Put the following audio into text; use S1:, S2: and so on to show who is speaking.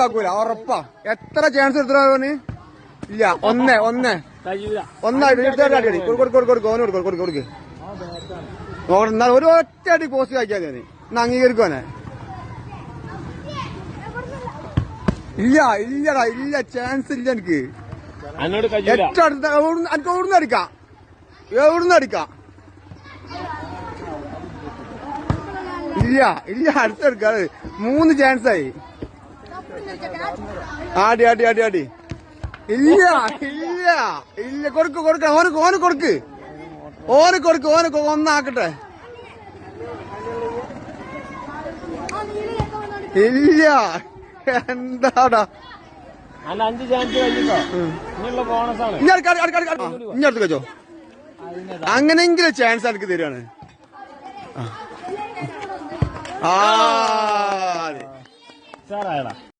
S1: ആക്കൂല ഉറപ്പാ. എത്ര ചാൻസ് എടുത്തോന് ഇല്ല. ഒന്നായിട്ട് അടി കൊടുക്ക്. എന്നാൽ ഒരു ഒറ്റ അടി പോസ്റ്റ് ആക്കിയാൽ മതി. എന്നാ അംഗീകരിക്കുവാനെ. ഇല്ല ചാൻസ് ഇല്ല എനിക്ക്. ഏറ്റവും അടുത്ത എനിക്ക് എവിടുന്ന് അടിക്കാം. ഇല്ല അടുത്തെടുക്കാ. 3 ചാൻസ് ആയി. ആടി ഇല്ല കൊടുക്ക ഓന് കൊടുക്ക് ഒന്നാക്കട്ടെ. ഇല്ല എന്താടാ
S2: 5 ചാൻസ് കഴിഞ്ഞോ.
S1: ഇഞ്ഞടുത്ത് വെച്ചോ. അങ്ങനെങ്കിലും ചാൻസ് എനിക്ക് തരുവാണ്. ആ